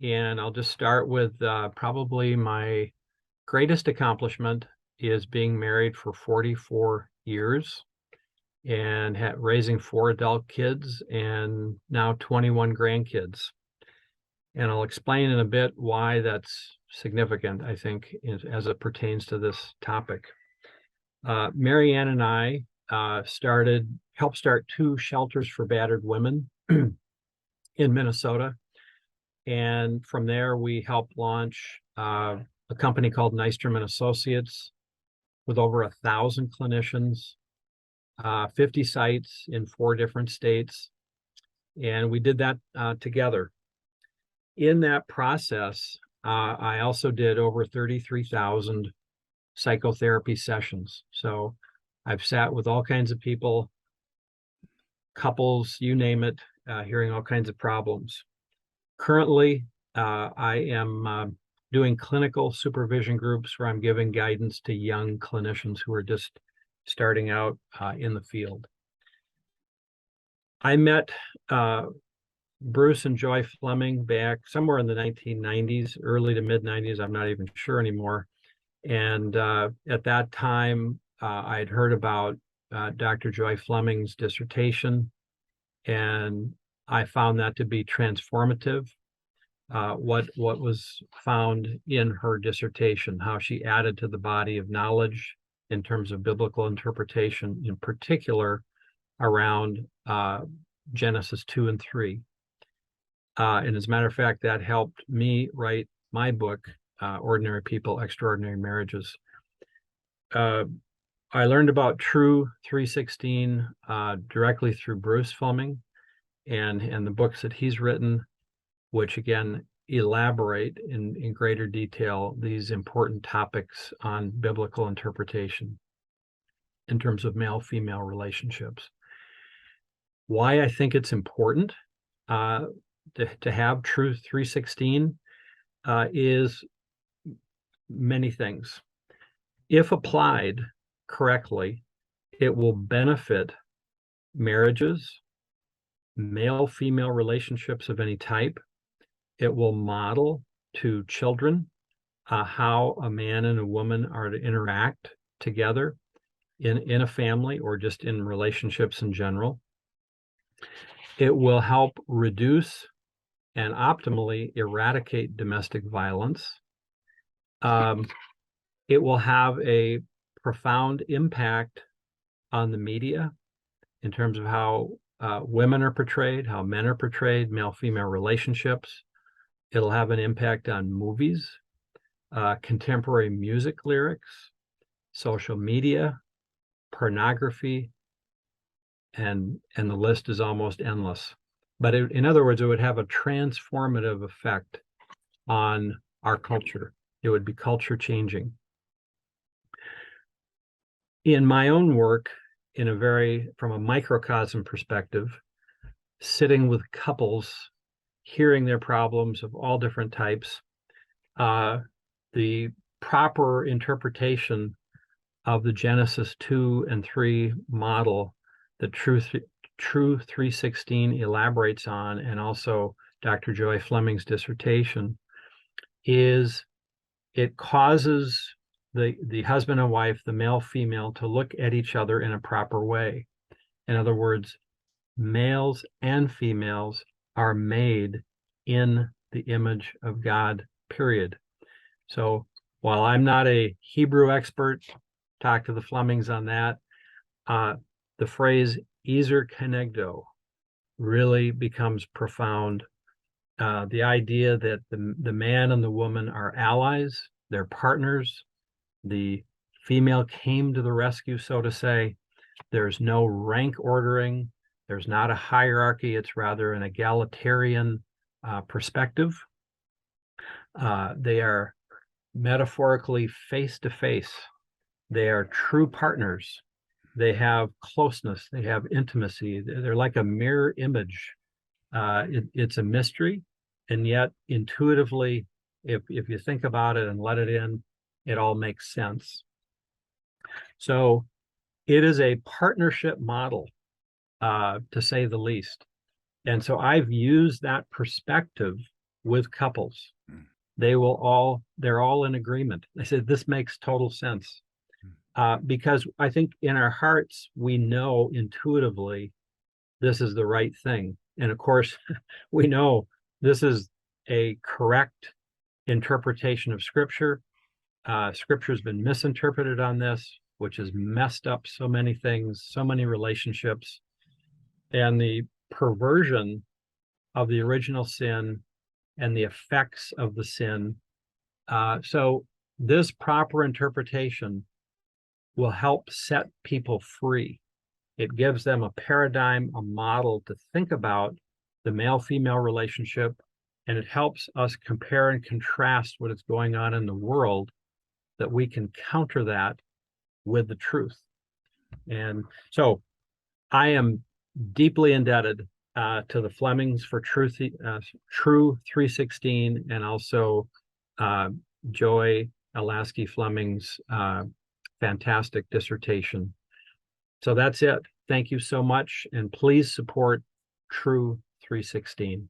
and I'll just start with probably my greatest accomplishment is being married for 44 years and raising 4 adult kids and now 21 grandkids. And I'll explain in a bit why that's significant, I think, as it pertains to this topic. Mary Ann and I helped start 2 shelters for battered women in Minnesota. And from there, we helped launch a company called Nystrom Associates with over 1,000 clinicians, 50 sites in 4 different states. And we did that together. In that process, I also did over 33,000 psychotherapy sessions. So I've sat with all kinds of people, couples, you name it, hearing all kinds of problems. Currently, I am doing clinical supervision groups where I'm giving guidance to young clinicians who are just starting out in the field. I met Bruce and Joy Fleming back somewhere in the 1990s, early to mid 90s. I'm not even sure anymore. And at that time, I had heard about Dr. Joy Fleming's dissertation, and I found that to be transformative. What was found in her dissertation, how she added to the body of knowledge in terms of biblical interpretation, in particular around Genesis 2 and 3. And as a matter of fact, that helped me write my book, Ordinary People, Extraordinary Marriages. I learned about Tru316 directly through Bruce Fleming and the books that he's written, which again elaborate in greater detail these important topics on biblical interpretation in terms of male-female relationships. Why I think it's important to have Tru316 is many things. If applied correctly, it will benefit marriages, male-female relationships of any type. It will model to children how a man and a woman are to interact together in a family or just in relationships in general. It will help reduce and optimally eradicate domestic violence. It will have a profound impact on the media in terms of how women are portrayed, how men are portrayed, male-female relationships. It'll have an impact on movies, contemporary music lyrics, social media, pornography, and the list is almost endless. But in other words, it would have a transformative effect on our culture. It would be culture changing. In my own work, from a microcosm perspective, sitting with couples, hearing their problems of all different types, the proper interpretation of the Genesis 2 and 3 model that Tru316 elaborates on, and also Dr. Joy Fleming's dissertation, is it causes the husband and wife, the male-female, to look at each other in a proper way. In other words, males and females are made in the image of God, period. So while I'm not a Hebrew expert, talk to the Flemings on that, the phrase "ezer kenegdo" really becomes profound. The idea that the man and the woman are allies, they're partners. The female came to the rescue, so to say. There's no rank ordering. There's not a hierarchy. It's rather an egalitarian perspective. They are metaphorically face to face. They are true partners. They have closeness. They have intimacy. They're like a mirror image. It's a mystery, and yet intuitively, if you think about it and let it in, it all makes sense. So it is a partnership model, to say the least. And so I've used that perspective with couples. Mm. They're all in agreement. They said, this makes total sense. Because I think in our hearts, we know intuitively this is the right thing. And of course, we know this is a correct interpretation of Scripture. Scripture has been misinterpreted on this, which has messed up so many things, so many relationships. And the perversion of the original sin and the effects of the sin. So this proper interpretation will help set people free. It gives them a paradigm, a model to think about the male-female relationship, and it helps us compare and contrast what is going on in the world, that we can counter that with the truth. And so I am deeply indebted to the Flemings for Tru316, and also Joy Alasky Fleming's fantastic dissertation. So that's it. Thank you so much, and please support Tru316.